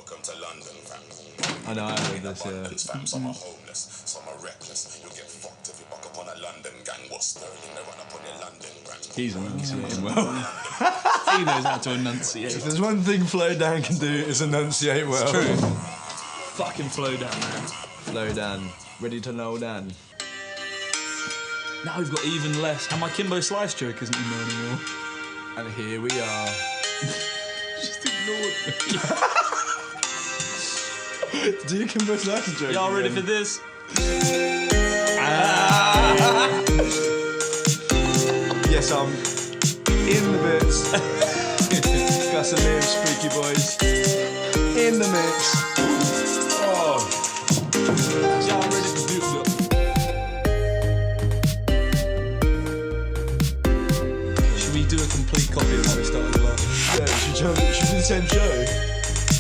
Welcome to London, fam. I know, I heard this, yeah. Fam, some are homeless, some are reckless. You'll get fucked if you buck up on a London gang. What's Sterling? They run up on your London gang. He's enunciating well. He knows how to enunciate. If there's one thing Flow Dan can do, it's enunciate well. It's true. Fucking Flow Dan, man. Flow Dan, ready to know Dan. Now we've got even less. And my Kimbo Slice joke isn't in there anymore. And here we are. Just ignored me. Do you Kimbo Slice joke? Y'all ready for this? Yes, I'm in the bits. Gus and Liam, Spookyboyz. In the mix. Oh. Y'all ready to do it? Should we do a complete copy of how we started the last? Yeah, should do the same show.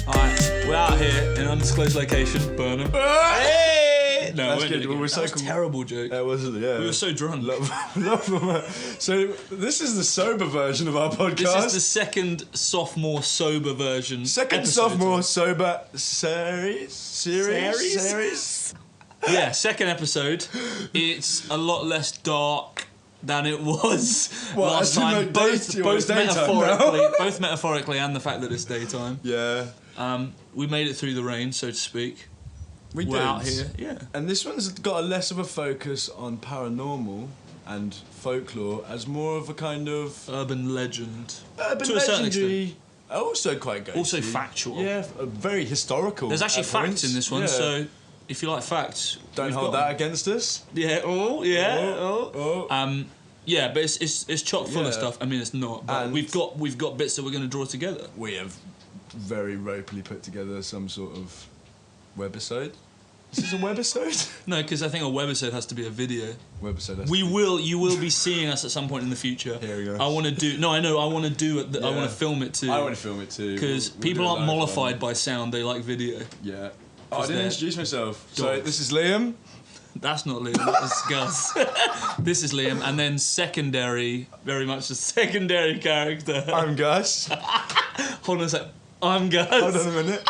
Alright, we're out here in an undisclosed location, Burnham. Hey! No, That's good. We're so that was a terrible joke. That wasn't, yeah. We were so drunk. So this is the sober version of our podcast. This is the second sophomore sober version. Second sophomore sober series. Yeah, second episode. It's a lot less dark than it was last time. Both metaphorically and the fact that it's daytime. Yeah. We made it through the rain, so to speak. We're did. Out here, yeah. And this one's got a less of a focus on paranormal and folklore as more of a kind of urban legend. To a certain extent. Also quite good. Also factual. Yeah, very historical. There's actually facts in this one, yeah. So if you like facts, don't hold that against us. Yeah. Yeah, but it's chock full of stuff. I mean, it's not. But and we've got bits that we're going to draw together. We have very ropely put together some sort of webisode. Is this a webisode? No, because I think a webisode has to be a video. Webisode. You will be seeing us at some point in the future. Here we go. I want to do. No, I know. I want to do it. I want to film it too. I want to film it too. Because people aren't mollified by sound; they like video. Yeah. Oh, I didn't introduce myself. So this is Liam. That's not Liam. That's Gus. This is Liam, and then secondary, very much a secondary character. I'm Gus. Hold on a sec. I'm Gus. Hold on a minute.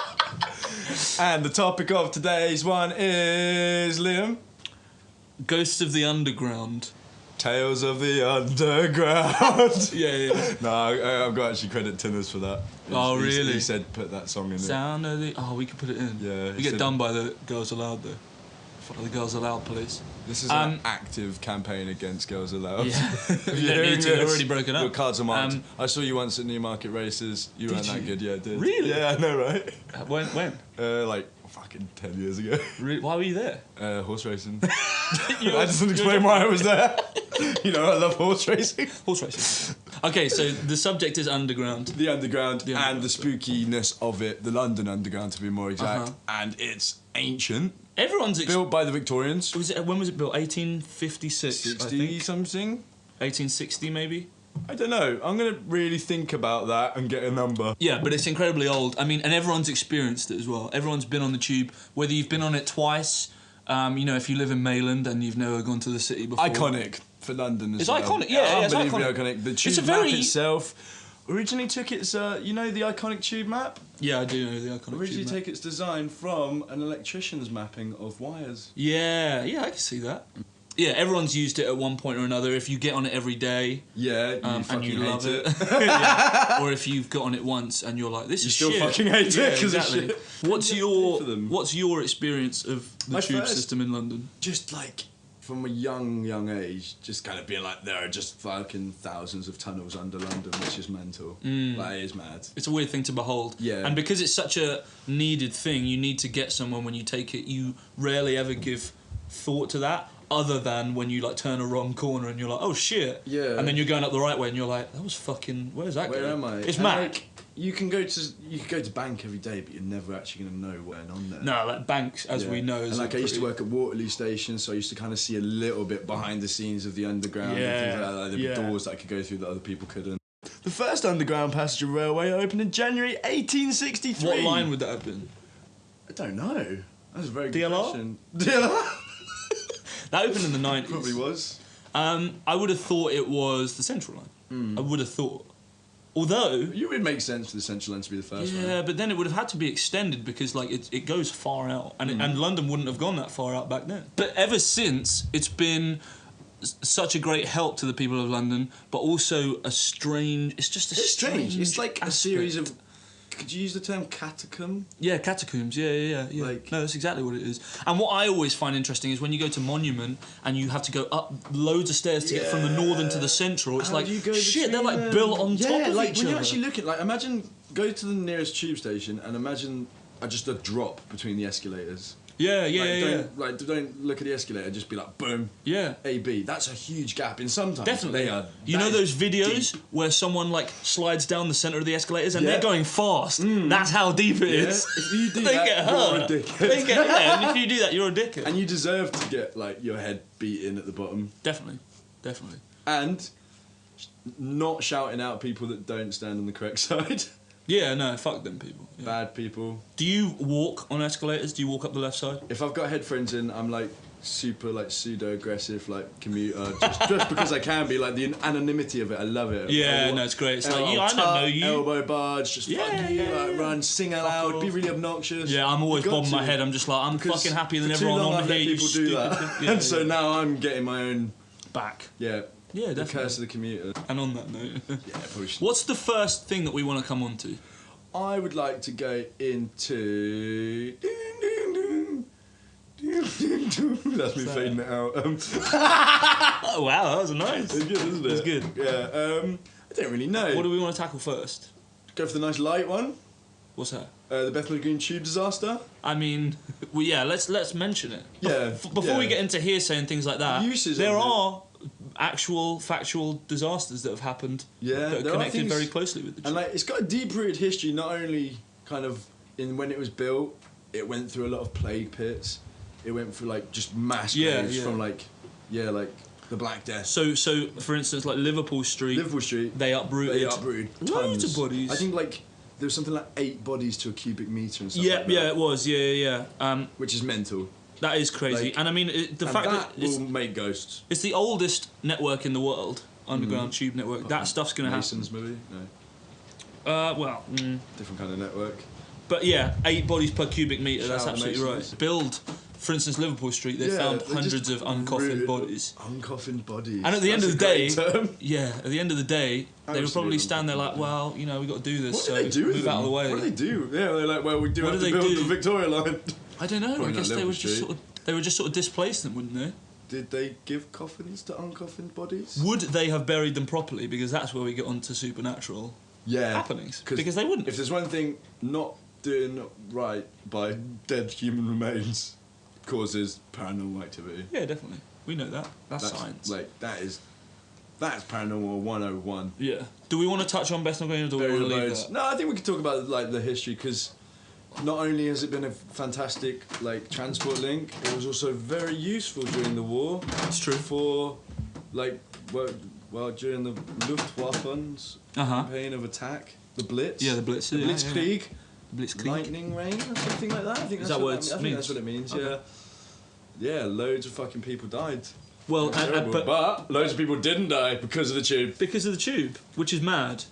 And the topic of today's one is Liam. Ghosts of the Underground. Tales of the Underground. Yeah. No, I've got actually credit Tinners for that. Oh, really? He said put that song in there. Sound of the... Oh, we could put it in. Yeah. We get done by the Girls Aloud, though. The Girls Aloud police. This is an active campaign against Girls Aloud. Yeah. You don't need to, they're already broken up. Your cards are marked. I saw you once at Newmarket Races. You weren't that good, yeah, I did. Really? Yeah, I know, right? When? Like, fucking 10 years ago. Really? Why were you there? Horse racing. That doesn't explain why I was there. You know, I love horse racing. Horse racing. Okay, so the subject is underground. The underground and the spookiness of it. The London Underground, to be more exact. And it's ancient. Everyone's built by the Victorians. When was it built? 1856, 60 something? 1860 maybe? I don't know. I'm going to really think about that and get a number. Yeah, but it's incredibly old. I mean, and everyone's experienced it as well. Everyone's been on the tube, whether you've been on it twice, you know, if you live in Mayland and you've never gone to the city before. Iconic for London as it's well. Iconic, yeah, it's iconic. The tube map itself originally took its, you know the iconic tube map? Yeah, I do know the iconic tube map. Originally took its design from an electrician's mapping of wires. Yeah, I can see that. Yeah, everyone's used it at one point or another. If you get on it every day, and you love hate it, yeah. Or if you've got on it once and you're like, "This is still shit," fucking hate it because exactly. of shit. What's your experience of the tube system in London? Just like from a young age, just kind of being like, there are just fucking thousands of tunnels under London, which is mental. Like, it is mad. It's a weird thing to behold. Yeah. And because it's such a needed thing, you need to get someone when you take it. You rarely ever give thought to that, other than when you like turn a wrong corner and you're like, oh shit. Yeah. And then you're going up the right way and you're like, that was fucking, where's that going? Where am I? It's Mac. Like, you can go to bank every day, but you're never actually going to know what's going on there. No, like banks, as we know, is and like I used to work at Waterloo Station, so I used to kind of see a little bit behind the scenes of the underground and things like that. Like, there were doors that I could go through that other people couldn't. The first underground passenger railway opened in January 1863. What line would that have been? I don't know. That's a very good DLR? question. DLR? That opened in the 90s. Probably was. I would have thought it was the Central Line. I would have thought. Although... It would make sense for the Central Line to be the first one. Yeah, but then it would have had to be extended because like it goes far out. And London wouldn't have gone that far out back then. But ever since, it's been such a great help to the people of London, but also a strange... It's just a strange... It's like aspect. a series of... Could you use the term catacomb? Yeah, catacombs, yeah. Like- No, that's exactly what it is. And what I always find interesting is when you go to Monument and you have to go up loads of stairs to get from the northern to the central, it's How like, do you go shit, they're between like them? built on top of like each when other. you actually look at, like, imagine, go to the nearest tube station and imagine just a drop between the escalators. Yeah. Don't look at the escalator, just be like, boom, Yeah. AB. That's a huge gap in sometimes. Definitely. They are, you know those videos where someone like slides down the centre of the escalators and they're going fast? That's how deep it is. If you do They that, get hurt. you're a dickhead. And if you do that, you're a dickhead. And you deserve to get like your head beat in at the bottom. Definitely. And not shouting out people that don't stand on the correct side. Yeah, no, fuck them people. Yeah. Bad people. Do you walk on escalators? Do you walk up the left side? If I've got headphones in, I'm like super like pseudo aggressive like commuter just because I can be, like the anonymity of it. I love it. Yeah, no, it's great. It's like, I don't know you. Elbow barge, just fuck you, like, run, sing aloud, off. be really obnoxious. Yeah, I'm always You've got bobbing my to. head. I'm just like, I'm Because fucking happier than for too everyone long on I've here. let You people do stupid that. thing. Yeah, And so now I'm getting my own back. Yeah, Yeah, the definitely. curse of the commuter. And on that note, Yeah, probably should. what's the first thing that we want to come on to? I would like to go into. That's me fading it out. Oh wow, that was nice. It's good, isn't it? It's good. Yeah. I don't really know. What do we want to tackle first? Go for the nice light one. What's that? The Bethnal Green Tube Disaster. I mean, well, yeah, let's mention it. Yeah. Before we get into hearsay and things like that, Uses there of it. are actual factual disasters that have happened Yeah, that there are are connected things- very closely with the And tube. like, it's got a deep-rooted history. Not only kind of in when it was built, it went through a lot of plague pits. It went through like just mass graves from like the Black Death. So for instance, like Liverpool Street, they uprooted tons. loads of bodies. I think like there was something like 8 bodies to a cubic meter and stuff Yeah, like that. yeah, it was. Yeah. Which is mental. That is crazy. Like, and I mean, the And fact that that will make ghosts. it's the oldest network in the world, underground tube network. That stuff's going to happen. Masons maybe? No. Different kind of network. But yeah, 8 bodies per cubic metre, that's Shout out absolutely Masons. right. Build, for instance, Liverpool Street, they found they hundreds just of uncoffined rooted bodies. Uncoffined bodies. And at the end That's of the a day, great term. yeah, at the end of the day, they would Absolutely probably stand there like, uncoffined well, you know, we got to do this, What so do they do with move them? out of the way. What do they do? Yeah, they're like, well, we do What have do to they build do? the Victoria line. I don't know. Probably I guess not they would Liverpool just sort of displace them, wouldn't they? Did they give coffins to uncoffined bodies? Would they have buried them properly? Because that's where we get onto supernatural happenings. Because they wouldn't. If there's one thing not doing right by dead human remains causes paranormal activity. Yeah, definitely. We know that. That's science. Like that's paranormal 101. Yeah. Do we want to touch on Bethnal Green or do we want to leave that? No, I think we could talk about like the history because not only has it been a fantastic like transport link, it was also very useful during the war. It's true. For like well during the Luftwaffen's campaign of attack, the Blitz. Yeah, the Blitz. The yeah, Blitzkrieg. Blitzkrieg. Lightning rain or something like that. I think Is that's that what what I it think means? that's what it means. Okay. Yeah, loads of fucking people died. Well, Terrible. But loads of people didn't die because of the tube. because of the tube, which is mad.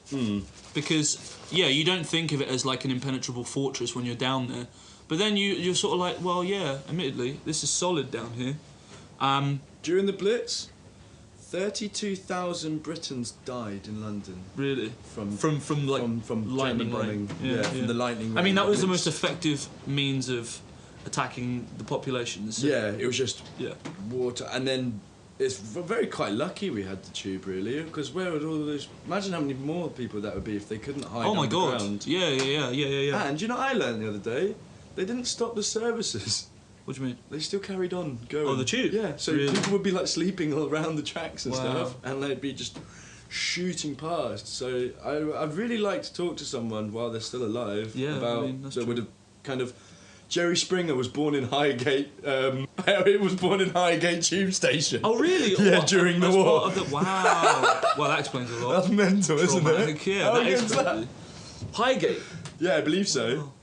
Because you don't think of it as like an impenetrable fortress when you're down there, but then you're sort of like, well, yeah, admittedly, this is solid down here. During the Blitz, 32,000 Britons died in London. Really, From lightning German bombing. rain. From the lightning rain. I mean, that was the Blitz. most effective means of attacking the population. So, Yeah, it was just yeah. water, and then it's very quite lucky we had the tube really, because where would all those? Imagine how many more people that would be if they couldn't hide. Oh my god. underground. Yeah. And you know, what I learned the other day, they didn't stop the services. What do you mean? They still carried on going. Oh, the tube? Yeah, so Really? people would be like sleeping all around the tracks and Wow. stuff, and they'd be just shooting past. So I'd really like to talk to someone while they're still alive about that's that true. would have kind of. Jerry Springer was born in Highgate. It was born in Highgate Tube Station. Oh really? Yeah, What? during the That's war. part of the, wow. Well, that explains a lot. That's mental, isn't Traumatic, it? yeah, How that is good's that? crazy. Highgate. Yeah, I believe so. Oh.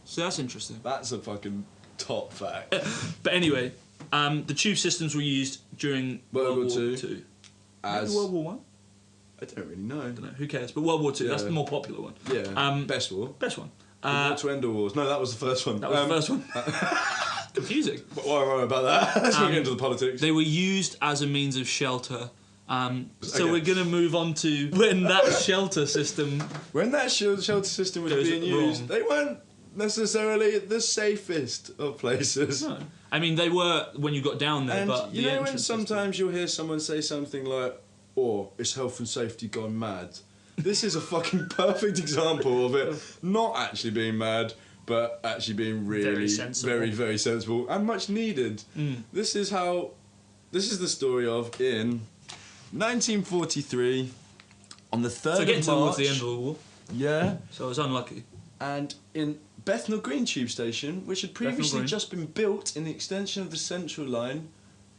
So that's interesting. That's a fucking top fact. But anyway, the tube systems were used during World War War Two. Two. As Maybe World War One. I don't really know. I don't know. Who cares? But World War II. That's the more popular one. Yeah. Best war. Best one. War to end all wars. No, that was the first one. That was the first one. Confusing. Why about that? Let's not get into the politics. They were used as a means of shelter. So we're going to move on to when that shelter system... When that shelter system was being used, they weren't necessarily the safest of places. No. I mean, they were when you got down there, and but you know when sometimes you'll hear someone say something like, "Oh, it's health and safety gone mad." This is a fucking perfect example of it not actually being mad, but actually being really very, very sensible and much needed. This is the story of in 1943 on the 3rd of March. So getting towards the end of the war. Yeah. So I was unlucky. And in Bethnal Green Tube Station, which had previously just been built in the extension of the Central Line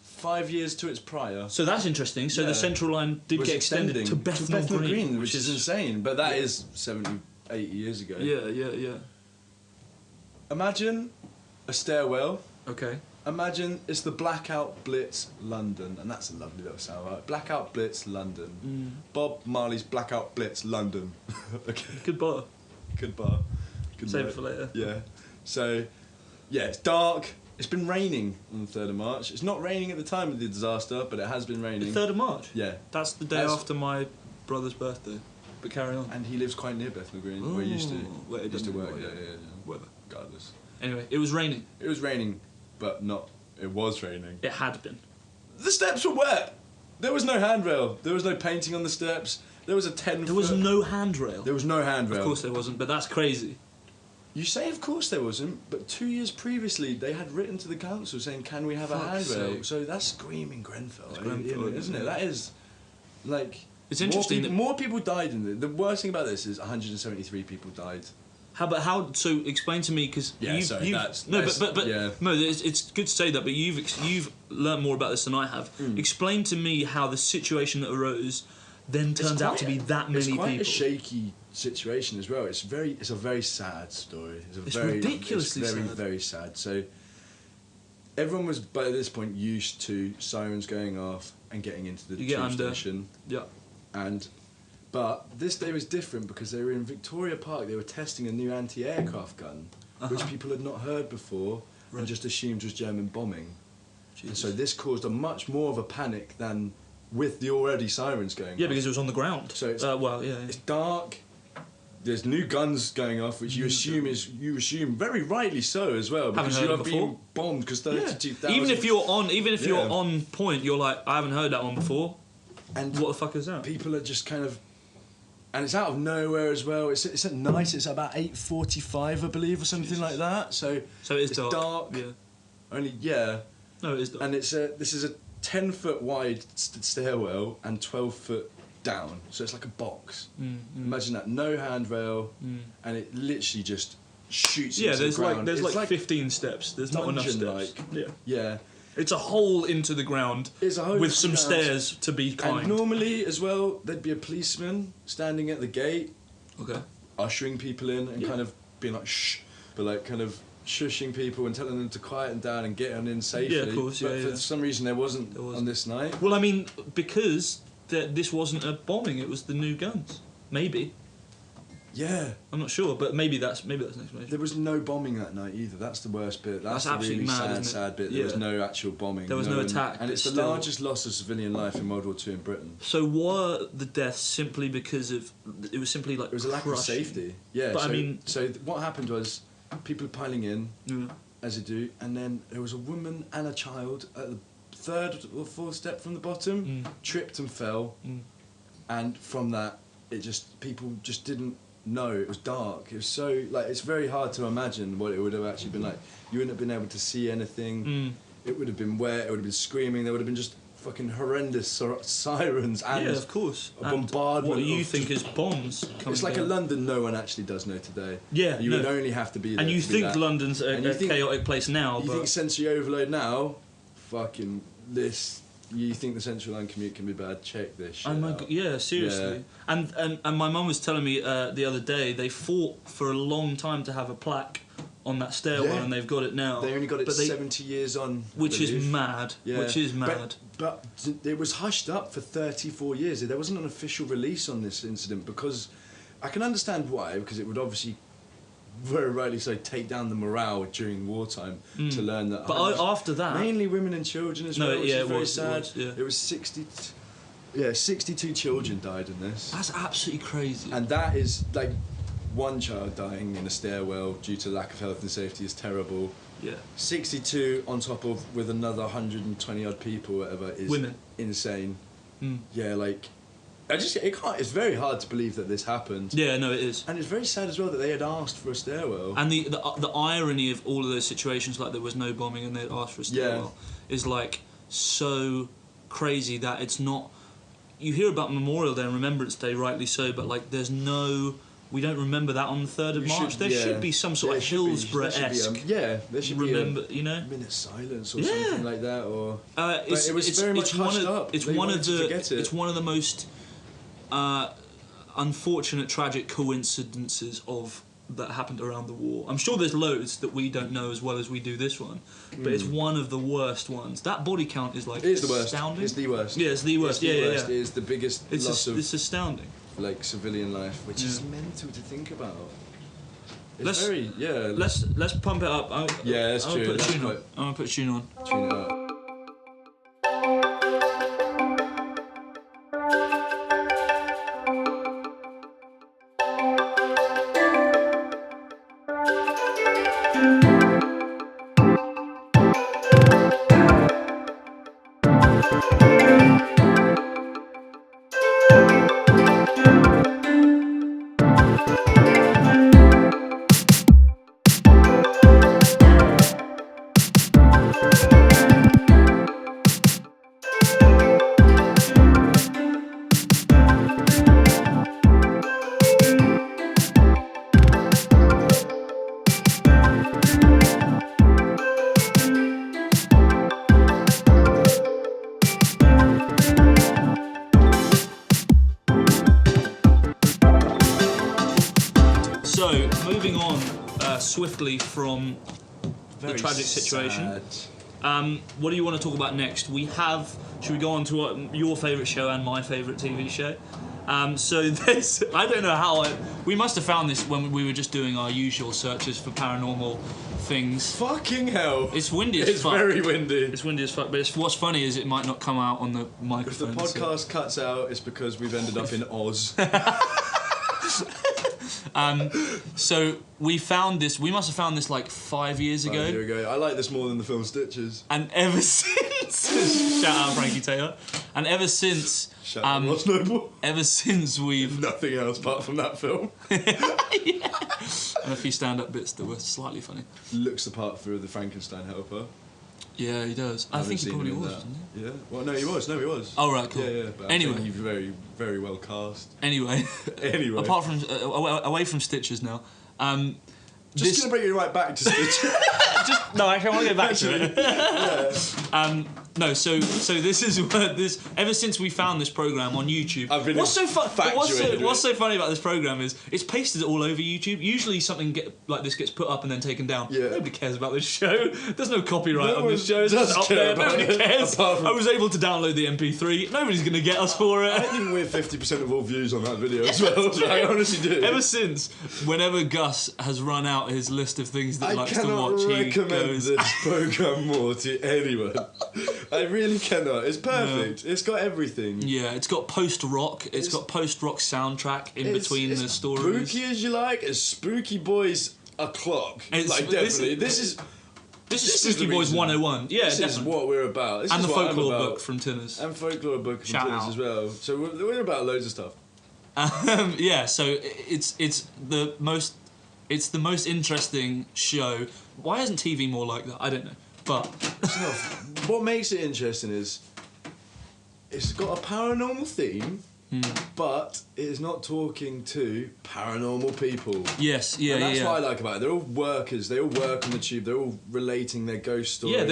5 years to its prior. So that's interesting. So the Central Line did get extended to Bethnal Green, which is insane. But that is 70, 80 years ago. Yeah. Imagine a stairwell. Okay. Imagine it's the Blackout Blitz London, and that's a lovely little sound, right? Blackout Blitz London. Bob Marley's Blackout Blitz London. Okay. Good bar. Good bar. Save it for later. Yeah. So, yeah, it's dark. It's been raining on the 3rd of March. It's not raining at the time of the disaster, but it has been raining. The 3rd of March? Yeah. That's the day after my brother's birthday. But carry on. And he lives quite near Bethnal Green, where he used to. Where it used to work, yeah. Whatever. Regardless. Anyway, it was raining. It was raining, but not... It was raining. It had been. The steps were wet! There was no handrail. There was no painting on the steps. There was a 10-foot... There was no handrail. There was no handrail. Of course there wasn't, but that's crazy. You say of course there wasn't, but 2 years previously they had written to the council saying, can we have a handrail? Sake. So that's screaming Grenfell, Isn't it? That is, like... It's interesting more people died in it. The worst thing about this is 173 people died. So explain to me, because it's good to say that, but you've learnt more about this than I have. Explain to me how the situation that arose then turns out to be that many people. It's quite a shaky situation as well. It's a very sad story. It's ridiculously sad. sad. Very sad. So everyone was by this point used to sirens going off and getting into the tube station. Yeah. But this day was different because they were in Victoria Park. They were testing a new anti-aircraft gun, which people had not heard before and just assumed was German bombing. And so this caused a much more of a panic than with the already sirens going off. Yeah, because it was on the ground. So it's, it's dark. There's new guns going off, which you assume very rightly so as well, because you have been bombed because 32,000. Even if you're on point, you're like, I haven't heard that one before. And what the fuck is that? People are just kind of, and it's out of nowhere as well. It's at night. It's about 8:45, I believe, or something like that. So it's dark. Yeah. No, it is dark. And this is a 10-foot wide stairwell and 12-foot down. So it's like a box. Imagine that, no handrail, and it literally just shoots into the ground. There's like 15 steps. There's not enough steps. Yeah. It's a hole into the ground with some stairs to be kind. And normally as well, there'd be a policeman standing at the gate, ushering people in and kind of being like shh, but like kind of shushing people and telling them to quieten down and get on in safely. Yeah, of course. But for some reason there wasn't on this night. Well, I mean, because this wasn't a bombing; it was the new guns. Maybe. Yeah. I'm not sure, but maybe that's an explanation. There was no bombing that night either. That's the worst bit. That's the absolutely really sad bit. There was no actual bombing. There was no attack. And it's the largest loss of civilian life in World War II in Britain. So were the deaths simply because of... It was simply like... It was a lack of safety. Yeah. But So what happened was people piling in, as they do, and then there was a woman and a child at the 3rd or 4th step from the bottom, tripped and fell, and from that, people just didn't... No, it was dark. It was so it's very hard to imagine what it would have actually been like. You wouldn't have been able to see anything. It would have been wet. It would have been screaming. There would have been just fucking horrendous sirens and of course, a bombardment. What you think is bombs? It's like a London no one actually does know today. Yeah, you would only have to be there. And you think London's a chaotic place now? You think sensory overload now? Fucking this. You think the Central Line commute can be bad? Check this shit out. Yeah, seriously. Yeah. And my mum was telling me the other day they fought for a long time to have a plaque on that stairwell, and they've got it now. They only got it 70 years on. Which is mad. Yeah. Which is mad. But it was hushed up for 34 years. There wasn't an official release on this incident because I can understand why, because it would obviously, very rightly so, take down the morale during wartime to learn that. But after that, mainly women and children as well. Which is very sad. It was 62 children died in this. That's absolutely crazy. And that is like one child dying in a stairwell due to lack of health and safety is terrible. Yeah. 62 on top of with another 120 odd people, whatever, is women. Insane. Yeah, like it's very hard to believe that this happened. Yeah, no, it is. And it's very sad as well that they had asked for a stairwell. And the irony of all of those situations, like there was no bombing and they had asked for a stairwell, is like so crazy that it's not. You hear about Memorial Day and Remembrance Day, rightly so, but like we don't remember that on the 3rd of March. There should be some sort of Hillsborough-esque. There should be a minute silence or something like that. Or it was very much hushed up. It's one of the most unfortunate, tragic coincidences that happened around the war. I'm sure there's loads that we don't know as well as we do this one, but it's one of the worst ones. That body count is like astounding. It's the worst. Yeah, it's the worst. It is the biggest loss of. It's astounding. Like civilian life, which is mental to think about. Let's pump it up. That's true. I'm gonna put a tune on. Tune it up. Swiftly from the tragic situation. What do you want to talk about next? Should we go on to your favourite show and my favourite TV show? So this, I don't know how we must have found this when we were just doing our usual searches for paranormal things. Fucking hell. It's windy as fuck. It's very windy. It's windy as fuck, but what's funny is it might not come out on the microphone. If the podcast cuts out, it's because we've ended up in Oz. So we must have found this like 5 years ago. 5 years ago. I like this more than the film Stitches. And ever since, shout out Frankie Taylor. And ever since, shout out Ross Noble. Ever since we've nothing else apart from that film. And a few stand-up bits that were slightly funny. Looks the part for the Frankenstein helper. Yeah, he does. I think he probably was, didn't he? Yeah. Well, no, he was. Oh, right, cool. Yeah. But anyway, he's very, very well cast. Anyway. Apart from away from Stitches now. Just gonna bring you right back to Stitches. No, actually, I want to go back to it. No, so this is this. Ever since we found this program on YouTube, what's so funny about this program is it's pasted all over YouTube. Usually something like this gets put up and then taken down. Yeah. Nobody cares about this show. There's no copyright on this show. It's just up there. Nobody cares. I was able to download the MP3. Nobody's gonna get us for it. I think we're 50% of all views on that video as well. I honestly do. Ever since, whenever Gus has run out his list of things that he likes to watch, he goes. This program more to anyone. I really cannot. It's perfect. It's got everything. Yeah, it's got post-rock. It's got post-rock soundtrack in between the stories. Spooky as you like. It's Spookyboyz o'clock. Definitely. This is Spookyboyz 101. Yeah, this is what we're about. And the folklore book from Tinners. And folklore book from Tinners as well. So we're about loads of stuff. Yeah. So it's the most interesting show. Why isn't TV more like that? I don't know. But what makes it interesting is it's got a paranormal theme, but it is not talking to paranormal people. Yes, yeah, and that's yeah. what I like about it. They're all workers. They all work on the tube. They're all relating their ghost stories. Yeah,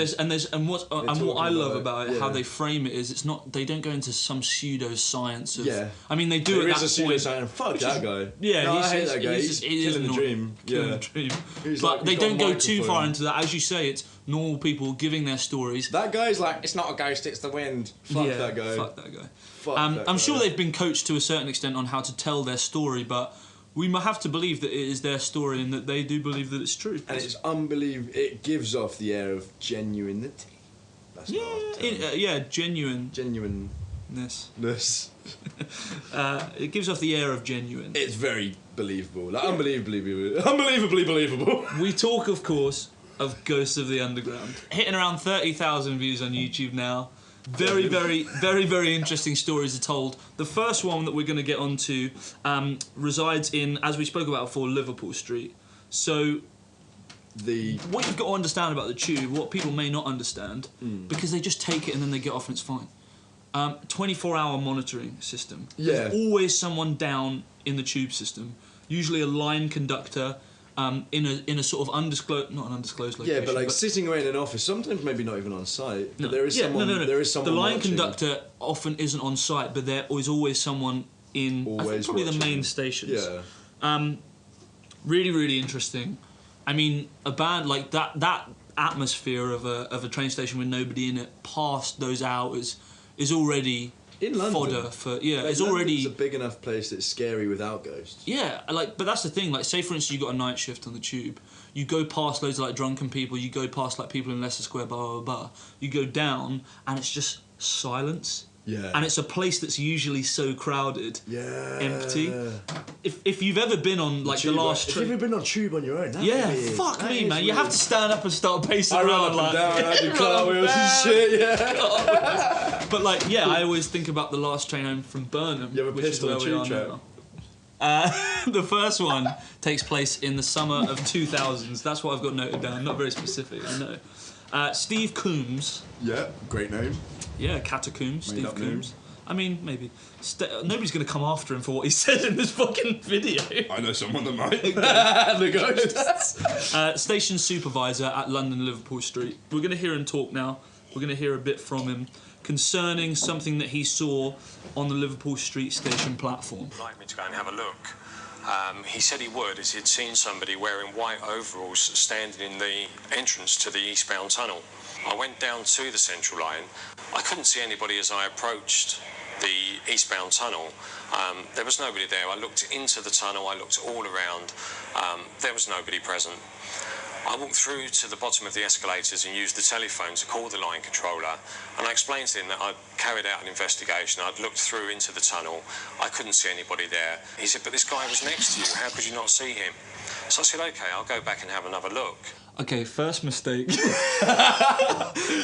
what I love about it, how yeah. they frame it is, it's not. They don't go into some pseudo-science of. Yeah. I mean, they do There at is that a point. pseudo-science. Fuck that guy. Yeah, no, I hate that guy. He's killing the dream. Killing the dream. But they don't go too far into that. As you say, it's normal people giving their stories. That guy's like, it's not a ghost, it's the wind. Fuck that guy. Fuck that guy. I'm sure they've been coached to a certain extent on how to tell their story, but we might have to believe that it is their story and that they do believe that it's true. And it's unbelievable. It gives off the air of genuinity. That's genuine. Genuineness. It gives off the air of genuine. It's very believable. Like, unbelievably believable. We talk, of course, of Ghosts of the Underground. Hitting around 30,000 views on YouTube now. Very, very, very, very interesting stories are told. The first one that we're going to get onto resides in, as we spoke about before, Liverpool Street. So, what you've got to understand about the tube, what people may not understand, because they just take it and then they get off and it's fine. 24-hour monitoring system. Yeah. There's always someone down in the tube system. Usually a line conductor. In a sort of not an undisclosed location. Yeah, but like sitting away in an office, sometimes maybe not even on site. But there is someone. No. There is someone. The line watching. conductor often isn't on site, but there is always someone in. I think probably watching. the main stations. Yeah. Really, really interesting. I mean, a band like that atmosphere of a train station with nobody in it past those hours is already. In London, fodder for it's London's already a big enough place that's scary without ghosts. Yeah, but that's the thing. Like, say for instance, you got a night shift on the tube. You go past loads of like drunken people. You go past like people in Leicester Square, blah blah blah. You go down, and it's just silence. Yeah. And it's a place that's usually so crowded. Yeah. Empty. If you've ever been on like the last trip, if you've ever been on tube on your own, fuck me, man. You have to stand up and start pacing I around. run up and down, I do cartwheels and shit. Yeah. But like, I always think about the last train home from Burnham. You ever which pissed is on a where we tube are track? now. The first one takes place in the summer of 2000s. That's what I've got noted down. Not very specific, I know. Steve Coombs. Yeah, great name. Yeah, Catacombs. Made Steve up Coombs. names. I mean, maybe. Nobody's going to come after him for what he said in this fucking video. I know someone that might. The ghost. Station supervisor at London Liverpool Street. We're going to hear him talk now. We're going to hear a bit from him concerning something that he saw on the Liverpool Street station platform. He'd like me to go and have a look. He said he would, as he'd seen somebody wearing white overalls standing in the entrance to the eastbound tunnel. I went down to the central line. I couldn't see anybody as I approached the eastbound tunnel. There was nobody there. I looked into the tunnel, I looked all around. There was nobody present. I walked through to the bottom of the escalators and used the telephone to call the line controller, and I explained to him that I'd carried out an investigation. I'd looked through into the tunnel. I couldn't see anybody there. He said, but this guy was next to you. How could you not see him? So I said, OK, I'll go back and have another look. Okay, first mistake.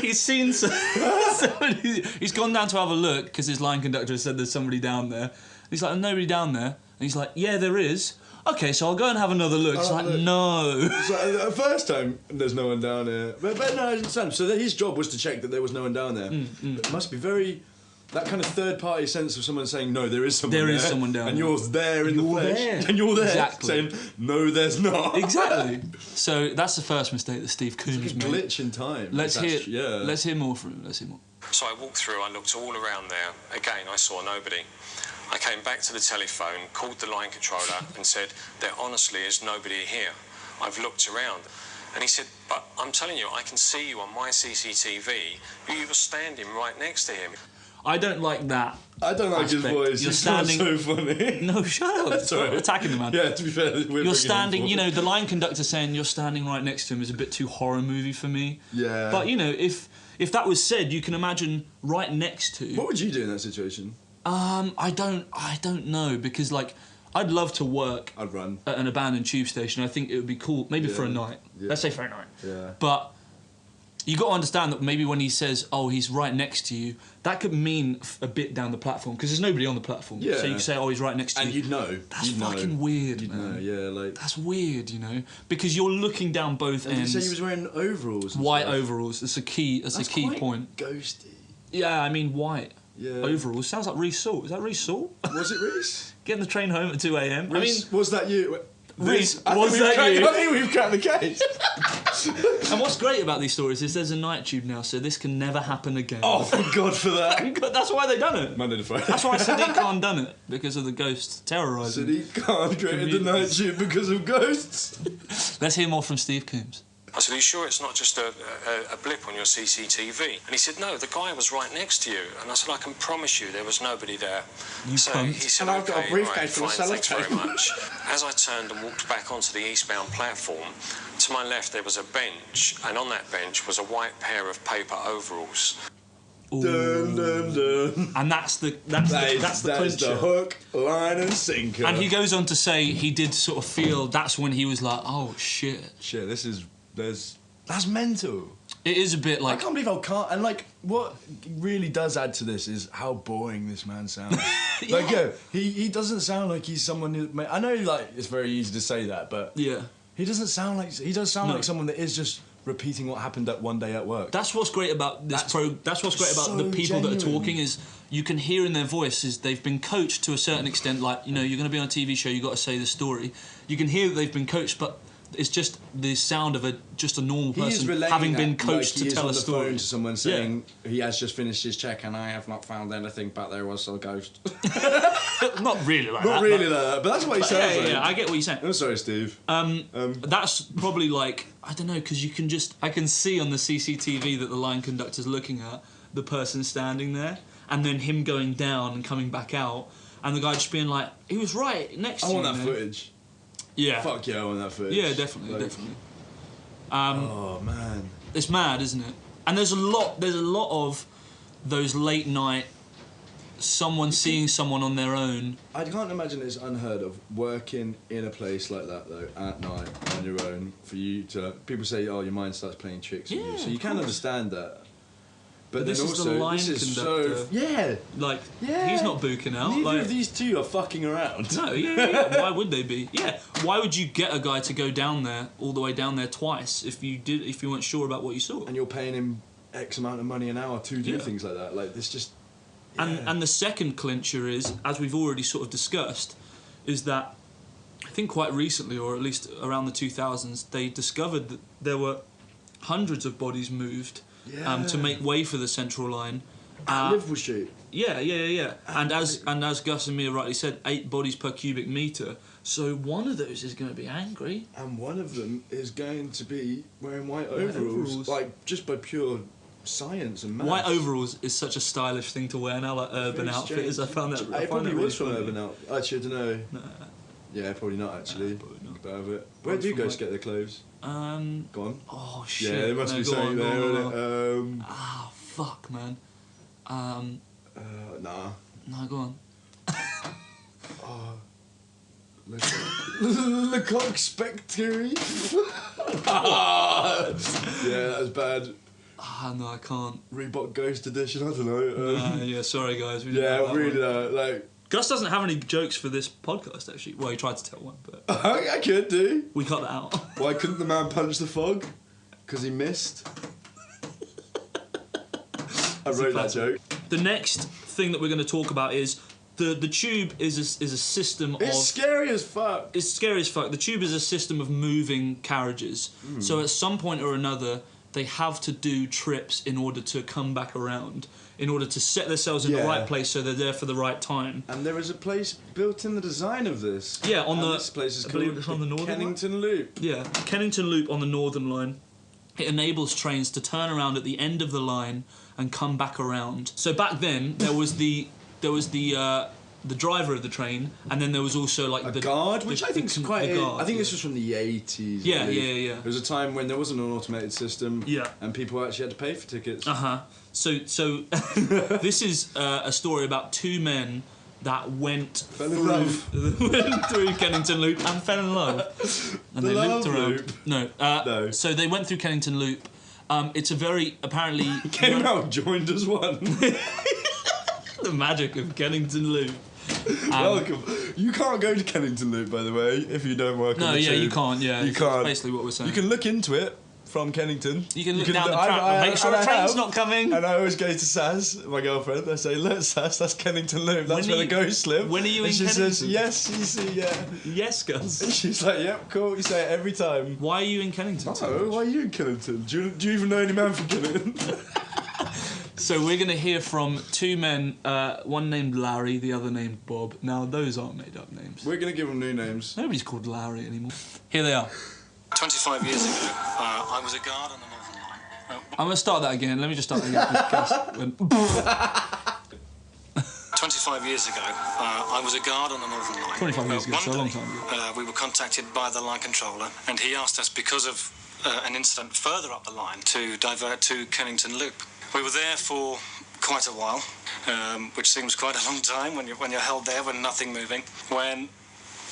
He's seen somebody. He's gone down to have a look because his line conductor said there's somebody down there. He's like, nobody down there. And he's like, yeah, there is. Okay, so I'll go and have another look. It's like, no. So the first time, there's no one down there. But no, I understand. So his job was to check that there was no one down there. It must be very... That kind of third-party sense of someone saying, no, there is someone there. There is someone down and there. you're there in the flesh. There. And you're there Exactly. saying, no, there's not. Exactly. So that's the first mistake that Steve Coombs It's like a made. glitch in time. Let's hear more from him. Let's hear more. So I walked through, I looked all around there. Again, I saw nobody. I came back to the telephone, called the line controller and said, there honestly is nobody here. I've looked around. And he said, but I'm telling you, I can see you on my CCTV. You were standing right next to him. I don't like that. I don't like his voice. You're He's standing... so funny. No, shut up. Sorry. Attacking the man. Yeah, to be fair, you're standing, you know, the line conductor saying you're standing right next to him is a bit too horror movie for me. Yeah. But, you know, if that was said, you can imagine right next to... What would you do in that situation? I don't know, because, like, I'd love to work I'd run at an abandoned tube station. I think it would be cool, maybe for a night. Yeah. Let's say for a night. Yeah. But you got to understand that maybe when he says, oh, he's right next to you, that could mean a bit down the platform, because there's nobody on the platform. Yeah. So you can say, oh, he's right next to you. And you'd know. That's fucking weird, you'd man. Know, yeah, like... That's weird, you know, because you're looking down both ends. Did you say he was wearing overalls? White stuff? overalls. That's a key That's point. Ghosty. Yeah, I mean white. overalls. Sounds like Reece Salt. Is that Reece Salt? Was it Reece? Getting the train home at 2 a.m. Reece, was that you? Reece, was that you? I think we've cracked the case. And what's great about these stories is there's a night tube now, so this can never happen again. Oh, thank God for that. That's why they done it. Monday to Friday. That's why Sadiq Khan done it, because of the ghosts terrorising. Sadiq Khan created the night tube because of ghosts. Let's hear more from Steve Coombs. I said, are you sure it's not just a blip on your CCTV? And he said, no, the guy was right next to you. And I said, I can promise you there was nobody there. He said, and I've got a briefcase right, full of fine, thanks very sellotape. much. As I turned and walked back onto the eastbound platform, to my left there was a bench, and on that bench was a white pair of paper overalls. Dun, dun, dun. And that's the clincher. Hook, line and sinker. And he goes on to say he did sort of feel that's when he was like, oh shit. Shit, that's mental. It is a bit like... I can't believe how calm... And, like, what really does add to this is how boring this man sounds. Yeah. Like, he doesn't sound like he's someone who... I know, like, it's very easy to say that, but... Yeah. He doesn't sound like... He does sound like someone that is just repeating what happened that one day at work. That's what's great about this That's what's great about so the people that are genuine. talking is you can hear in their voices they've been coached to a certain extent. Like, you know, you're going to be on a TV show, you've got to say the story. You can hear that they've been coached, but... It's just the sound of just a normal person having been coached to tell a story. He is on the phone to someone saying he has just finished his check and I have not found anything, but there was a ghost. Not really like Not that. really like that, but that's what he sounds like. Yeah, I get what you're saying. I'm sorry, Steve. That's probably like, I don't know, because I can see on the CCTV that the line conductor's looking at the person standing there, and then him going down and coming back out, and the guy just being like, he was right next to you. I want that footage. Yeah. Fuck yeah, I want that footage. Yeah, definitely, definitely. Oh man, it's mad, isn't it? And there's a lot of those late night, someone seeing someone on their own. I can't imagine it's unheard of working in a place like that though at night on your own for you to. People say, oh, your mind starts playing tricks on you, so you can understand that. But this then is also, the line this is conductor. so like he's not booking out. Neither of these two are fucking around. No, yeah. Why would they be? Yeah. Why would you get a guy to go down there, all the way down there twice, if you weren't sure about what you saw? And you're paying him X amount of money an hour to do things like that. Like this just. Yeah. And the second clincher is, as we've already sort of discussed, is that I think quite recently, or at least around the 2000s, they discovered that there were hundreds of bodies moved. To make way for the Central Line. Liverpool Street. Yeah. And as Gus and Mia rightly said, 8 bodies per cubic metre. So one of those is going to be angry. And one of them is going to be wearing white overalls. Like, just by pure science and maths. White overalls is such a stylish thing to wear now, like Urban Outfitters. I found that. It probably was from Urban Outfitters. Actually, I don't know. No. Yeah, probably not actually. Probably not. Where do you guys get their clothes? Go on. Oh shit. Yeah, there must be something there, isn't it? Fuck, man. Nah. No, go on. Lecoq Spectre. Yeah, that was bad. No, I can't. Reebok Ghost Edition. I don't know. Yeah, sorry guys. Like. Gus doesn't have any jokes for this podcast, actually. Well, he tried to tell one, but... I could do. We cut that out. Why couldn't the man punch the fog? Because he missed. I wrote that joke. The next thing that we're going to talk about is the tube is a system of... It's scary as fuck. It's scary as fuck. The tube is a system of moving carriages. So at some point or another, they have to do trips in order to come back around, in order to set themselves in the right place so they're there for the right time. And there is a place built in the design of this. Yeah, this place is called it's on the Northern Kennington Loop. Yeah, Kennington Loop on the Northern Line. It enables trains to turn around at the end of the line and come back around. So back then there was the driver of the train, and then there was also like the guard, which I think is quite. I think this was from the 80s. Yeah. There was a time when there wasn't an automated system. Yeah. And people actually had to pay for tickets. So this is a story about 2 men that went through Kennington Loop and fell in love. And they looped around. Loop. No. So they went through Kennington Loop. It's a very apparently came out joined as one. The magic of Kennington Loop. Welcome. You can't go to Kennington Loop, by the way, if you don't work on the tube. You can't. Yeah, you can't. That's basically what we're saying. You can look into it from Kennington. You can look down the track, make sure the train's not coming. And I always go to Saz, my girlfriend. I say, look, Saz, that's Kennington Loop. That's where the ghosts live. When are you in Kennington? She says, yes, you see, yeah. Yes, Gus. And she's like, yep, cool. You say it every time. Why are you in Kennington? Oh, why are you in Kennington? Do you even know any man from Kennington? So we're going to hear from two men, one named Larry, the other named Bob. Now, those aren't made-up names. We're going to give them new names. Nobody's called Larry anymore. Here they are. 25 years ago, I was a guard on the Northern Line. I'm going to start that again. Let me just start that again. 25 years ago, I was a guard on the Northern Line. 25 years ago, so a long time ago. We were contacted by the line controller, and he asked us, because of an incident further up the line, to divert to Kennington Loop. We were there for quite a while, which seems quite a long time when you're held there with nothing moving, when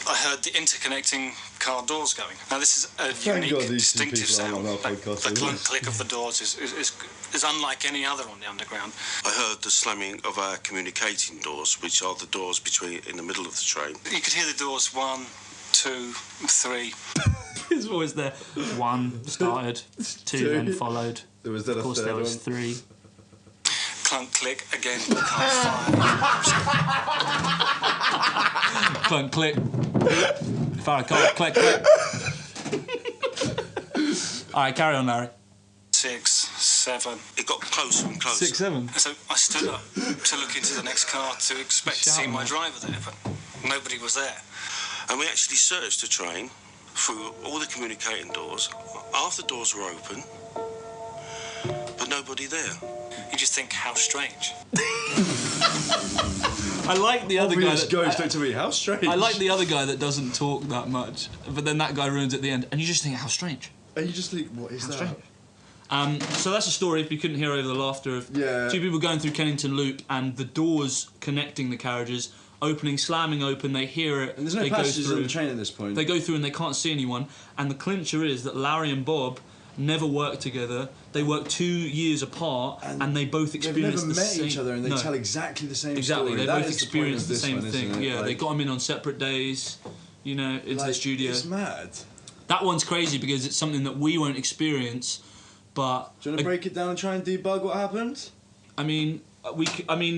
I heard the interconnecting car doors going. Now this is a unique, distinctive sound. The clunk click of the doors is unlike any other on the underground. I heard the slamming of our communicating doors, which are the doors in the middle of the train. You could hear the doors 1, 2, 3. His voice there. 1 started, 2 then followed. There was then of course, there was 3. Clunk click again. Clunk click. Fire car. Click click. All right, carry on, Larry. 6, 7. It got closer and closer. 6, 7. So I stood up to look into the next car to expect to see my driver there, but nobody was there. And we actually searched the train through all the communicating doors. Half the doors were open, but nobody there. You just think, how strange. I like the other guy that goes straight to me. How strange. I like the other guy that doesn't talk that much, but then that guy ruins at the end, and you just think, how strange. And you just think, what is that? Strange. So that's a story, if you couldn't hear over the laughter of two people going through Kennington Loop and the doors connecting the carriages opening, slamming open, they hear it. And there's no passengers on the train at this point. They go through and they can't see anyone, and the clincher is that Larry and Bob never worked together. They worked 2 years apart, and they both experienced the same... They've never met each other, and they tell exactly the same story. Exactly, they both experienced the same one, thing. Yeah, they got them in on separate days, you know, into the studio. It's mad. That one's crazy because it's something that we won't experience, but... Do you want to break it down and try and debug what happened? I mean,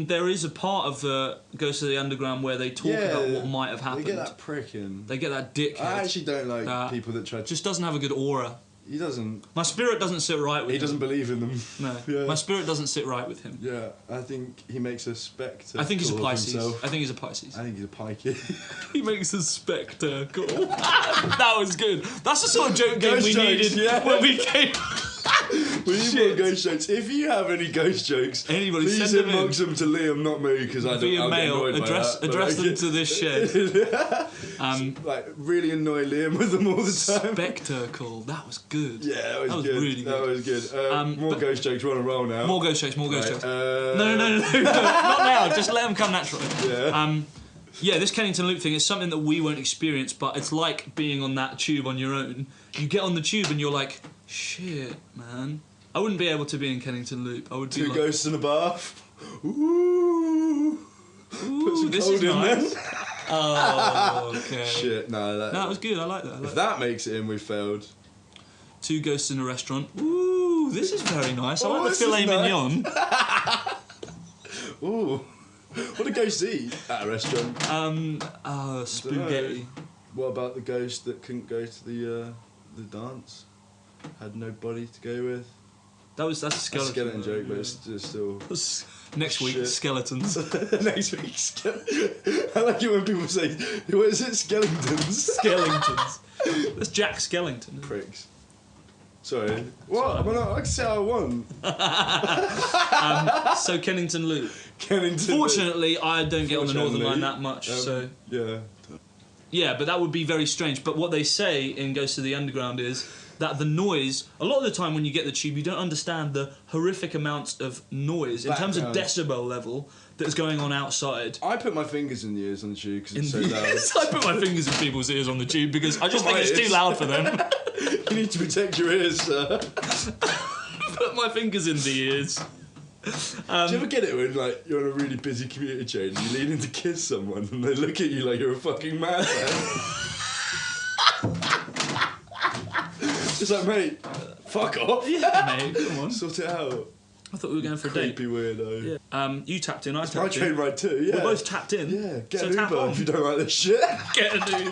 there is a part of the Ghosts of the Underground where they talk about what might have happened. They get that prick in. They get that dickhead. I actually don't like people that try to... Just doesn't have a good aura. He doesn't. My spirit doesn't sit right with him. He doesn't believe in them. No. Yeah. My spirit doesn't sit right with him. Yeah, I think he makes a spectre. I think he's a Pisces. Himself. I think he's a Pisces. I think he's a pikey. He makes a spectacle. That was good. That's the sort of joke game we needed when we came... We need more ghost jokes. If you have any ghost jokes, anybody please send them inbox them to Liam, not me, because I don't. Via mail, address them to this shed. Like really annoy Liam with them all the time. Spectacle. That was good. Yeah, that was good. Really good. That was good. More ghost jokes. We're on a roll now. More ghost jokes. No, not now. Just let them come naturally. Yeah. Yeah, this Kennington Loop thing is something that we won't experience, but it's like being on that tube on your own. You get on the tube and you're like, shit, man. I wouldn't be able to be in Kennington Loop. I would be Two like, ghosts in a bath. Ooh. Put some this cold is in nice. there. Oh, okay. Shit, no. That was good. I like that. If that makes it in, we failed. Two ghosts in a restaurant. Ooh, this is very nice. I like the filet mignon. Ooh. What do ghosts eat at a restaurant? Spaghetti. What about the ghost that couldn't go to the dance? Had nobody to go with? That's a skeleton. That's a skeleton joke, but it's just still... Next week, shit. Skeletons. Next week, I like it when people say, what is it, skeletons? Skellingtons. That's Jack Skellington. Pricks. Sorry. What? Am I not? I can say what I want. So Kennington Loop. Kennington Fortunately, I don't get on the Northern Line that much, so... Yeah. Yeah, but that would be very strange. But what they say in Ghosts of the Underground is that the noise, a lot of the time when you get the tube, you don't understand the horrific amounts of noise in terms of decibel level that's going on outside. I put my fingers in the ears on the tube because it's so loud. I put my fingers in people's ears on the tube because I just think it's too loud for them. You need to protect your ears, sir. Put my fingers in the ears. Do you ever get it when like you're on a really busy commuter train and you lean in to kiss someone and they look at you like you're a fucking madman? It's like, mate, Fuck off. Yeah, mate, come on. Sort it out. I thought we were going for a date. Creepy weirdo. Yeah. You tapped in, I It's my tapped train in. ride too, yeah. We're both tapped in. Yeah, get so an tap Uber on. if you don't like this shit. Get an Uber.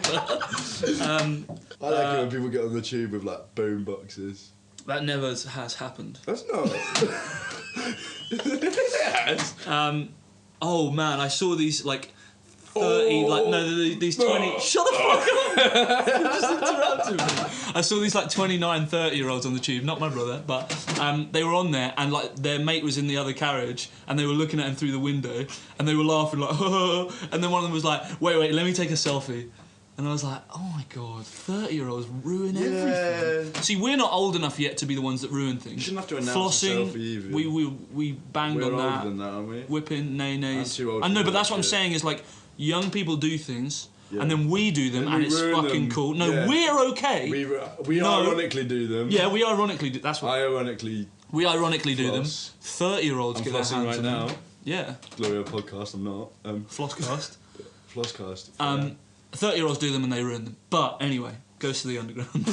I like it when people get on the tube with like boom boxes. That never has happened. That's not. Yes. Oh man, I saw these like 30, like no, these 20. Shut the fuck up! Just interrupted me. I saw these like 29, 30-year-olds on the tube. Not my brother, but they were on there, and like their mate was in the other carriage, and they were looking at him through the window, and they were laughing like, and then one of them was like, wait, let me take a selfie. And I was like, oh my god, 30-year-olds ruin everything. See, we're not old enough yet to be the ones that ruin things. You shouldn't have to announce a selfie either. We banged We're on that. older than that, aren't we? Whipping, nays. I'm too old I know, for but that that's what I'm shit. saying is like, young people do things, Yeah. and then we do them, Then and we it's ruin fucking them. cool. No, Yeah. we're okay. We No. ironically do them. Yeah, we ironically do. That's what I ironically. we ironically do them. Floss. 30-year-olds I'm get their flossing hands right on now. them. Yeah, Gloria podcast. I'm not. Flosscast. Flosscast. 30-year-olds do them and they ruin them. But anyway, goes to the underground.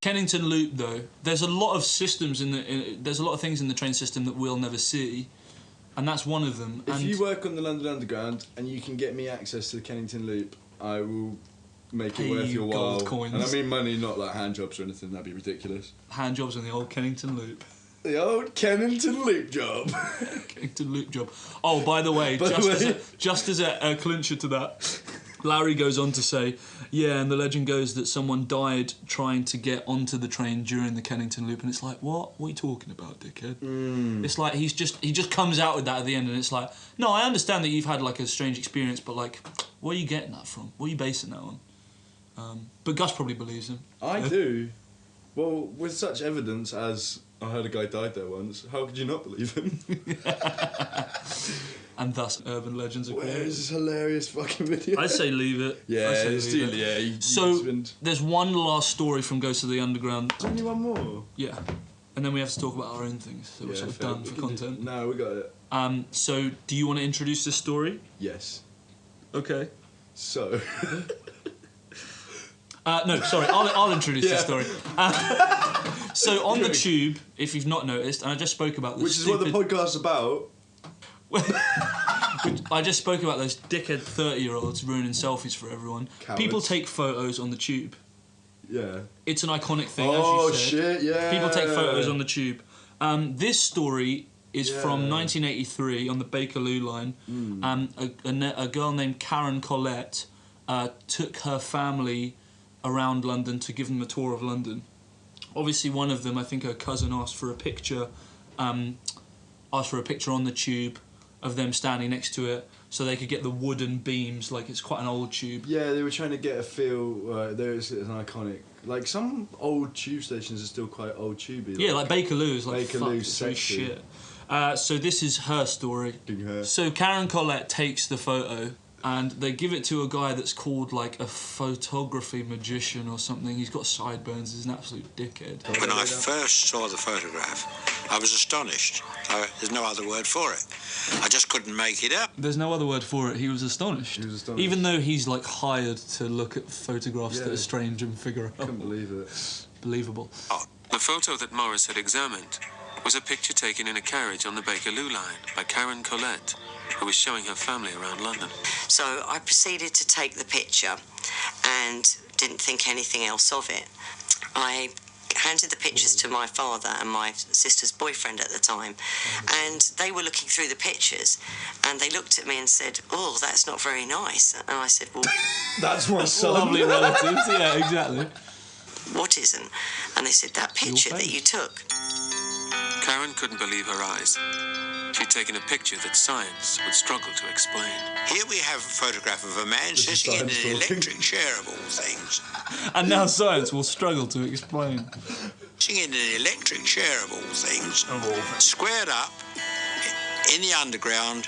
Kennington Loop, though, there's a lot of systems there's a lot of things in the train system that we'll never see, and that's one of them. If and you work on the London Underground and you can get me access to the Kennington Loop, I will make Pay it worth you your gold while. coins. And I mean money, not like hand jobs or anything. That'd be ridiculous. hand jobs on the old Kennington Loop. The old Kennington Loop job. Kennington Loop job. Oh, by the way, just as a clincher to that, Larry goes on to say, yeah, and the legend goes that someone died trying to get onto the train during the Kennington Loop, and it's like, what? What are you talking about, dickhead? It's like he just comes out with that at the end, and it's like, no, I understand that you've had like a strange experience, but like, where are you getting that from? What are you basing that on? But Gus probably believes him. I do. Well, with such evidence as I heard a guy died there once, how could you not believe him? And thus, urban legends are Where created. is this hilarious fucking video? I say leave it. Yeah, I say it's leave too, it. yeah. So there's one last story from Ghost of the Underground. There's only one more. Yeah, and then we have to talk about our own things that we're sort of fair. done We for can content. No, we got it. So do you want to introduce this story? Yes. Okay. So. No, sorry, I'll introduce this Yeah. story. So on the tube, if you've not noticed, and I just spoke about this. Which is what the podcast's about. I just spoke about those dickhead 30-year-olds ruining selfies for everyone. Cowards. People take photos on the tube. Yeah. It's an iconic thing, Oh, as you said. shit, yeah. People take photos on the tube. This story is from Yeah. 1983 on the Bakerloo line. A girl named Karen Collette took her family around London to give them a tour of London. Obviously, one of them, I think her cousin, asked for a picture on the tube of them standing next to it, so they could get the wooden beams. Like, it's quite an old tube. Yeah, they were trying to get a feel. There's an iconic. Like some old tube stations are still quite old tubey. Yeah, like Bakerloo is like Bakerloo's fuck, it's sexy. shit. So this is her story. Big hair. So Karen Collette takes the photo, and they give it to a guy that's called like a photography magician or something. He's got sideburns. He's an absolute dickhead. When I first saw the photograph, I was astonished. There's no other word for it. I just couldn't make it up. There's no other word for it. He was astonished. He was astonished. Even though he's like hired to look at photographs that Yeah. are strange and figure out. Couldn't believe it. Believable. The photo that Morris had examined was a picture taken in a carriage on the Bakerloo line by Karen Collette, who was showing her family around London. So I proceeded to take the picture and didn't think anything else of it. I handed the pictures to my father and my sister's boyfriend at the time, and they were looking through the pictures, and they looked at me and said, "Oh, that's not very nice." And I said, "Well, That's my son. Lovely relatives. Yeah, exactly. what isn't?" And they said, "That picture that you took." Karen couldn't believe her eyes. She'd taken a picture that science would struggle to explain. Here we have a photograph of a man is sitting in an science talking. electric chair of all things. And now science will struggle to explain. Sitting in an electric chair of all things. Squared up in the underground.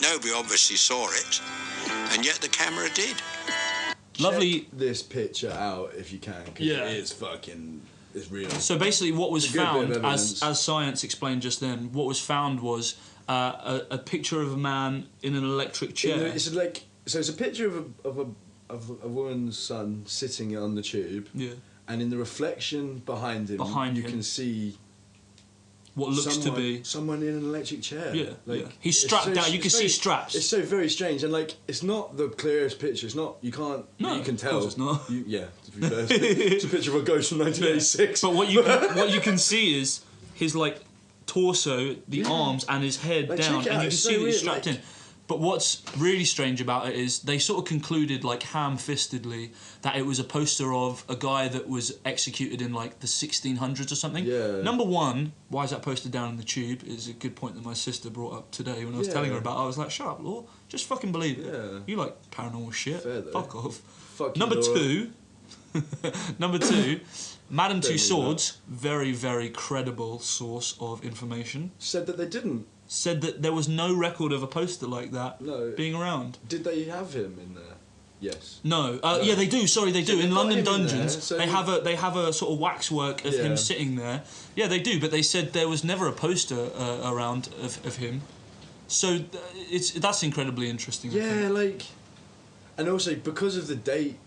Nobody obviously saw it, and yet the camera did. Lovely. Check this picture out if you can. 'Cause Yeah. It's fucking. It's real. So basically, what was It's a good bit found, of evidence. as science explained just then, what was found was a picture of a man in an electric chair. It's like it's a picture of a woman's son sitting on the tube. Yeah. and in the reflection behind him, you can see what looks to be someone in an electric chair. Yeah, he's strapped down. You can see straps. It's so very strange, and like it's not the clearest picture. It's not. You can't. No, you can tell. Of course it's not. Yeah, to be fair, it's a picture of a ghost from 1986. But what you can see is his like torso, the arms, and his head like, down, and you can see that he's weird, strapped in. But what's really strange about it is they sort of concluded, like, ham-fistedly, that it was a poster of a guy that was executed in, like, the 1600s or something. Yeah. Number one, why is that poster down in the tube, is a good point that my sister brought up today when I was telling her about it. I was like, shut up, Laura. Just fucking believe it. Yeah. You like paranormal shit. Fair, though. Fuck off. Fuck Number you, Number two, Madame Two Swords, very, very credible source of information. Said that they didn't. Said that there was no record of a poster like that being around. Did they have him in there? Yes. No. Yeah, they do. Sorry, they do. In London Dungeons, there, so they have a sort of waxwork of him sitting there. Yeah, they do. But they said there was never a poster around of him. So that's incredibly interesting. Yeah, like, and also because of the date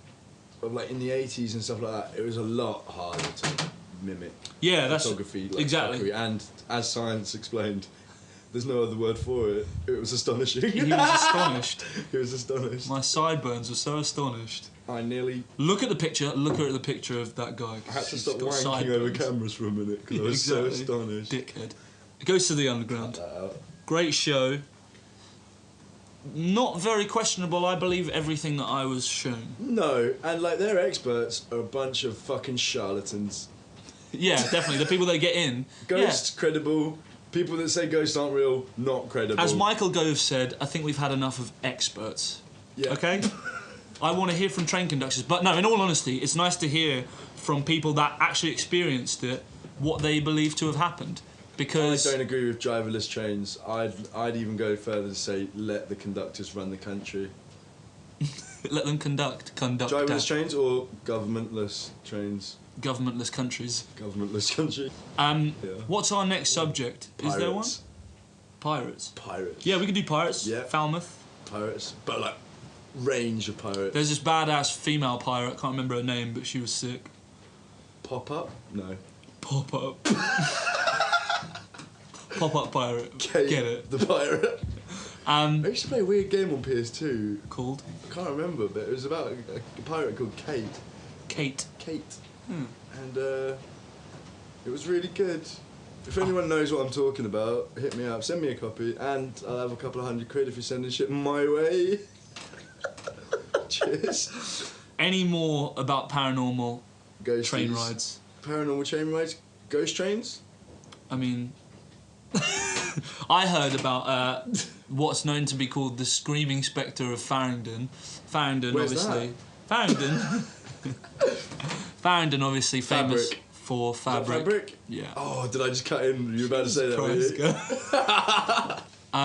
of like in the 80s and stuff like that, it was a lot harder to mimic. Yeah, that's photography. Like, exactly. Fuckery. And as science explained, there's no other word for it. It was astonishing. He was astonished. He was astonished. My sideburns were so astonished. I nearly... Look at the picture. Look at the picture of that guy. I had to stop wanking over cameras for a minute because I was so astonished. Dickhead. It goes to the Underground. Great show. Not very questionable. I believe everything that I was shown. No, and like their experts are a bunch of fucking charlatans. Yeah, definitely. The people that get in. Ghosts, credible. People that say ghosts aren't real, not credible. As Michael Gove said, I think we've had enough of experts. Yeah. Okay? I want to hear from train conductors. But no, in all honesty, it's nice to hear from people that actually experienced it what they believe to have happened. Because I don't agree with driverless trains. I'd even go further to say let the conductors run the country. Let them conduct. Driverless trains or governmentless trains? Governmentless countries. Governmentless country. What's our next subject? Pirates. Is there one? Pirates. Pirates. Yeah, we can do pirates. Yeah. Falmouth. Pirates. But like, range of pirates. There's this badass female pirate, can't remember her name, but she was sick. Pop up? No. Pop up. Pop up pirate. Kate, get it. The pirate. I used to play a weird game on PS2. Called? I can't remember, but it was about a pirate called Kate. Kate. And it was really good. If anyone knows what I'm talking about, hit me up, send me a copy, and I'll have a couple of £100 if you're sending shit my way. Cheers. Any more about paranormal Ghosties. train rides? Paranormal train rides? Ghost trains? I mean, I heard about what's known to be called the Screaming Spectre of Farringdon. Farringdon, Where's obviously. Farringdon. Farringdon, obviously famous Fabric. for fabric. Fabric? Yeah. Oh, did I just cut in? You were about to say that, were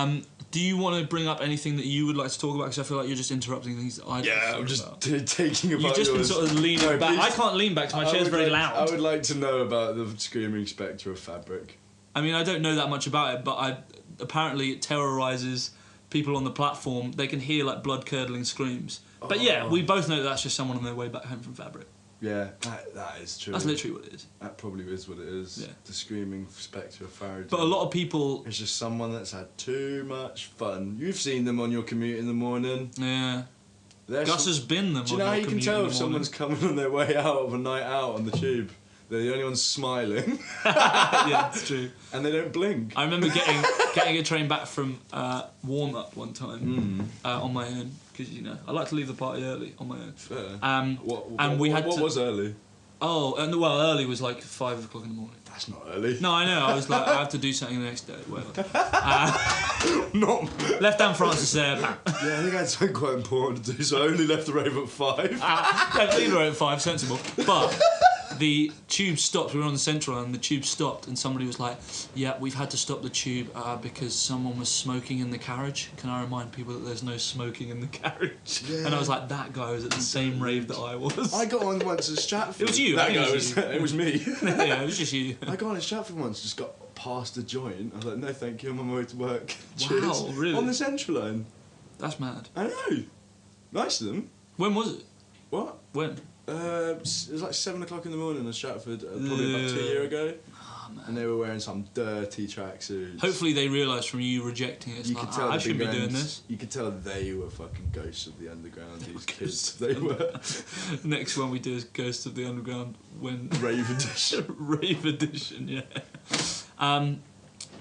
you? Do you want to bring up anything that you would like to talk about? Because I feel like you're just interrupting things that I don't Yeah, talk I'm just about. taking about You've just been yours. sort of leaning back. please. I can't lean back because my chair's very loud. I would like to know about the Screaming Spectre of Fabric. I mean, I don't know that much about it, but apparently it terrorises people on the platform. They can hear like blood-curdling screams. But yeah, we both know that's just someone on their way back home from Fabric. Yeah, that is true. That's literally what it is. That probably is what it is. Yeah. The Screaming Spectre of Farringdon. But a lot of people... It's just someone that's had too much fun. You've seen them on your commute in the morning. Yeah. Gus has been them. Do you know how you can tell if someone's coming on their way out of a night out on the tube? They're the only ones smiling. Yeah, it's true. And they don't blink. I remember getting a train back from warm-up one time on my own. Because, you know, I like to leave the party early on my own. Fair. What was early? Oh, well, early was like 5 o'clock in the morning. That's not early. No, I know. I was like, I have to do something the next day. Whatever. Not. Left down Francis there. Yeah, I think I had something quite important to do, so I only left the rave at 5. Left the rave at 5, sensible. But the tube stopped. We were on the Central and the tube stopped and somebody was like, yeah, we've had to stop the tube because someone was smoking in the carriage. Can I remind people that there's no smoking in the carriage? Yeah. And I was like, that guy was at the same rave that I was. I got on once at Stratford. It was you. That guy was. It was me. Yeah, it was just you. I got on at Stratford once, just got past a joint. I was like, no, thank you. I'm on my way to work. Wow, Cheers. really? On the Central line. That's mad. I know. Nice of them. When was it? What? When? It was like 7 o'clock in the morning in Stratford, probably about 2 years ago. Oh, man. And they were wearing some dirty tracksuits. Hopefully they realised from you rejecting it, it's You like, could tell I shouldn't be doing this. You could tell they were fucking ghosts of the underground, these kids. They were. Next one we do is Ghosts of the Underground when Rave edition. Rave edition, yeah.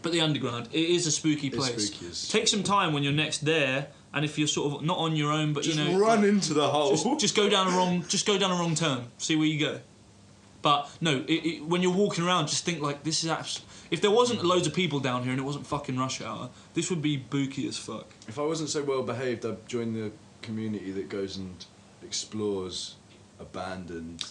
But the underground, it is a spooky place. Spooky as Take some time when you're next there, and if you're sort of not on your own, but just you know, run into the hole. just go down a wrong turn. See where you go. But no, when you're walking around, just think like this is if there wasn't loads of people down here and it wasn't fucking rush hour, this would be booky as fuck. If I wasn't so well behaved, I'd join the community that goes and explores abandoned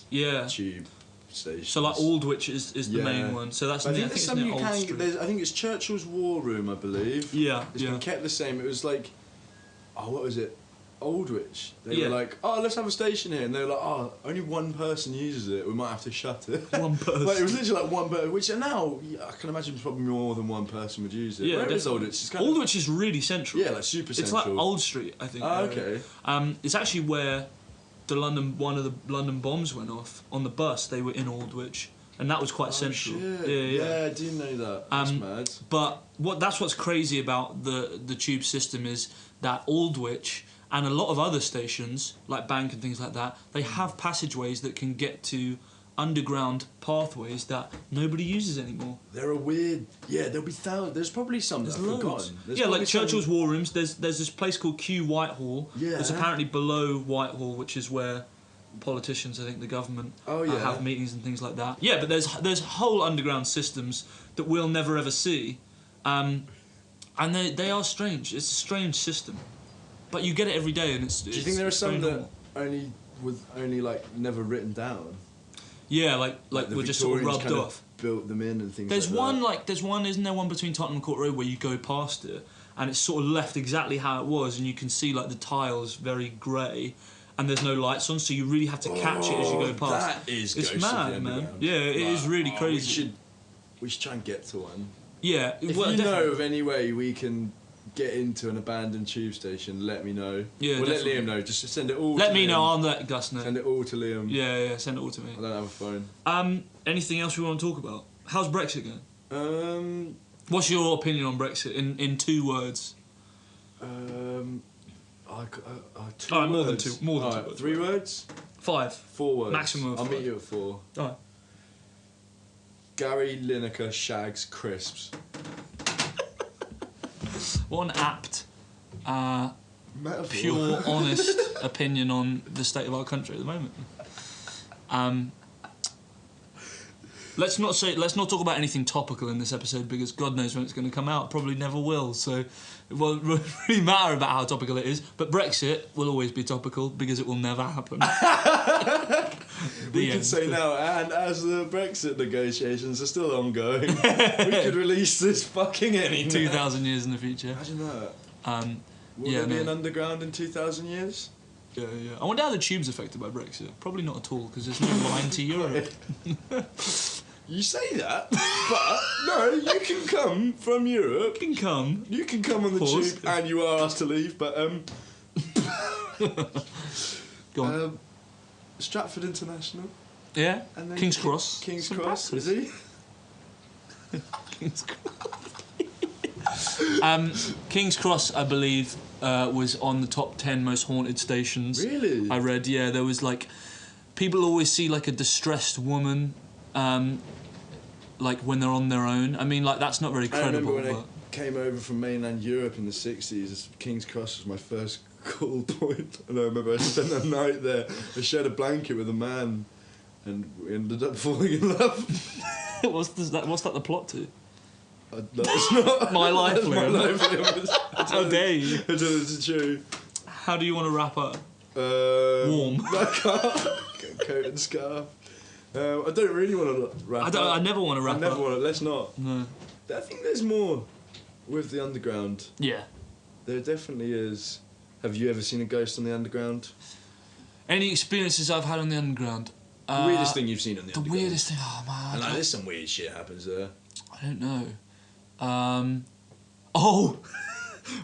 tube stations. So like Aldwych is the main one. So that's I near, think I think there's it's some near you Old can. Street. I think it's Churchill's War Room, I believe. Yeah, It's been kept the same. It was like, what was it? Aldwych. They were like, let's have a station here, and they were like, only one person uses it. We might have to shut it. One person. Like, it was literally like one person. Which now I can imagine probably more than one person would use it. Yeah, Where is definitely. Aldwych? It's kind of, Aldwych is really central. yeah, like super It's central. like Old Street, I think. Oh, okay. It's actually where one of the London bombs went off on the bus. They were in Aldwych, and that was quite central. Shit. Yeah. I do know that. That's mad. But that's what's crazy about the tube system is that Aldwych and a lot of other stations like Bank and things like that, they have passageways that can get to underground pathways that nobody uses anymore. They're a weird. Yeah, there'll be thousands. There's probably some that are forgotten. There's Yeah, like probably some- Churchill's War Rooms. There's this place called Kew Whitehall. Yeah. That's apparently below Whitehall, which is where politicians, I think the government, have meetings and things like that. Yeah, but there's whole underground systems that we'll never ever see, and they are strange. It's a strange system, but you get it every day, and it's. Do you think there are some that only like never written down? Yeah, like the we're just sort of Victorians rubbed kind off. Built them in and things. There's like one, isn't there one between Tottenham Court Road where you go past it and it's sort of left exactly how it was, and you can see like the tiles very grey, and there's no lights on, so you really have to catch it as you go past. That is it's Ghosts of mad, the man. Underground. Yeah, it is really crazy. We should try and get to one. Yeah, If well, you definitely. know of any way we can get into an abandoned tube station, let me know. Yeah, well, definitely. let Liam know. Just send it all. Let to me Liam. know. I'll let Gus know. Send it all to Liam. Yeah, send it all to me. I don't have a phone. Anything else we want to talk about? How's Brexit going? Um, What's your opinion on Brexit in 2 words? two Alright, more than words. 2. More than 2 Alright, words. 3 words. 5. 4 words. Maximum of I'll 5. meet you at 4. Alright. Gary Lineker shags crisps. What an apt, Metaphor. pure, honest opinion on the state of our country at the moment. Let's not talk about anything topical in this episode because God knows when it's going to come out. Probably never will. So it won't really matter about how topical it is. But Brexit will always be topical because it will never happen. We can say now, and as the Brexit negotiations are still ongoing, we could release this fucking any 2,000 years in the future. Imagine that. Will yeah, there be no. an underground in 2,000 years? Yeah. I wonder how the tube's affected by Brexit. Probably not at all because there's no line to Europe. You say that, but no, you can come from Europe. You can come. On the Pause. tube, and you are asked to leave. But Go on. Stratford International. Yeah. And then King's Cross. King's St. Cross. Patrick's. Is he? King's Cross. King's Cross, I believe, was on the top 10 most haunted stations. Really? I read. Yeah, there was like people always see like a distressed woman. Like when they're on their own. I mean, like that's not very I credible. remember when I came over from mainland Europe in the 60s, King's Cross was my first call point. And I remember I spent a night there. I shared a blanket with a man and we ended up falling in love. What's that the plot to? That's not My Life, that's my Liam. life, Liam. How dare you? I tell you it's true. How do you want to wrap up? Warm. I can't. Coat and scarf. I don't really want to wrap up. I never want to wrap I never up. want to. Let's not. No. I think there's more with the underground. Yeah. There definitely is. Have you ever seen a ghost on the underground? Any experiences I've had on the underground? The weirdest thing you've seen on the The underground? weirdest thing? Oh man. And like, there's some weird shit happens there. I don't know.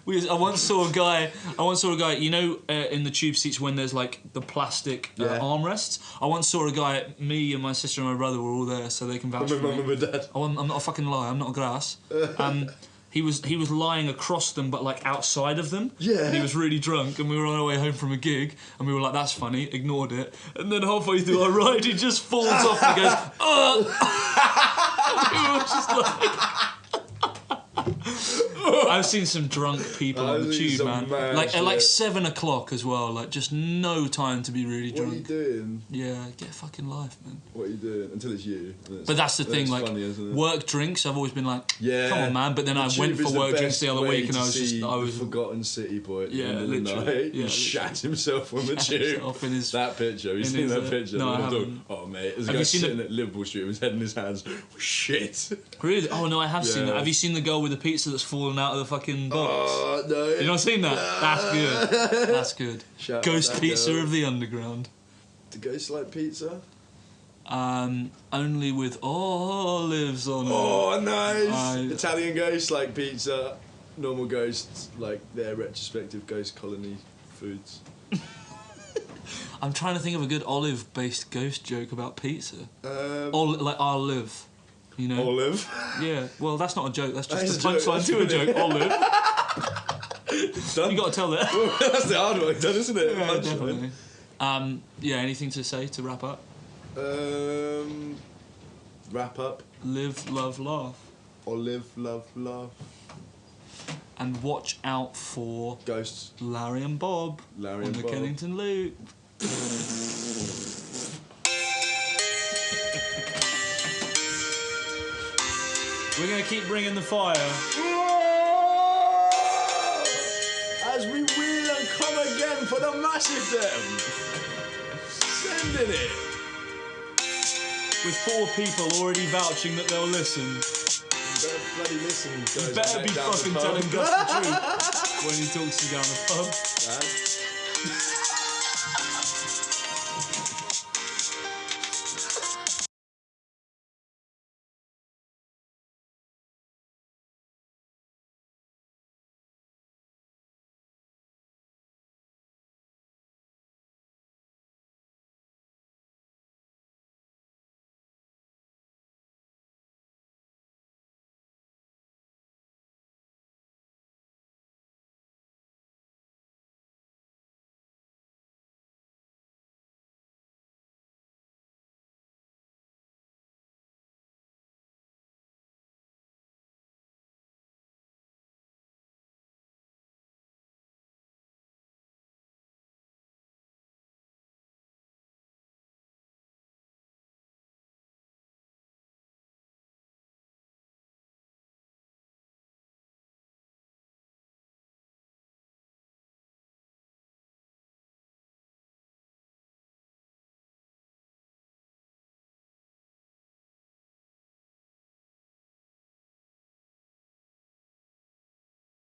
I once saw a guy. You know, in the tube seats when there's like the plastic armrests. I once saw a guy. Me and my sister and my brother were all there, so they can vouch for me. Mum and Dad. I'm not a fucking liar. I'm not a grass. He was lying across them, but like outside of them. Yeah. And he was really drunk, and we were on our way home from a gig, and we were like, "That's funny." Ignored it, and then halfway through our ride, he just falls off and goes, "Ugh." We were just like. I've seen some drunk people on the tube, man. Like at like 7 o'clock as well. Like just no time to be really drunk. What are you doing? Yeah, get a fucking life, man. What are you doing? Until it's you. But that's the thing, like funny, isn't it? Work drinks. I've always been like, yeah, come on, man. But then I went for work drinks the other week, and I was the forgotten city boy. At the end of the night. Yeah, he shat himself on the tube. That picture. Have you seen that picture? No, I haven't. Oh mate, there's a guy sitting at Liverpool Street with his head in his hands. Shit. Really? Oh no, I have seen that. Have you seen the girl with the pizza that's fallen out of the fucking box? Oh no. You not seen that? That's good. That's good. Ghost pizza of the underground. The ghost like pizza? Only with olives on it. Oh, nice! Italian ghosts like pizza. Normal ghosts like their retrospective ghost colony foods. I'm trying to think of a good olive-based ghost joke about pizza. Like olive. You know? Olive? Yeah, well, that's not a joke, that's just a punchline to a joke. Olive. Done. You got to tell that. That's the hard work done, isn't it? Yeah, definitely. Yeah, anything to say to wrap up? Wrap up. Live, love, laugh. Or live, love, laugh. And watch out for... Ghosts. Larry and Bob. Larry on and the Bob. Kennington Loop. We're going to keep bringing the fire. As we wheel and come again for the massive them. Sending it. With 4 people already vouching that they'll listen. You better bloody listen, guys. You better be fucking telling Gus the truth when he talks to you down the pub.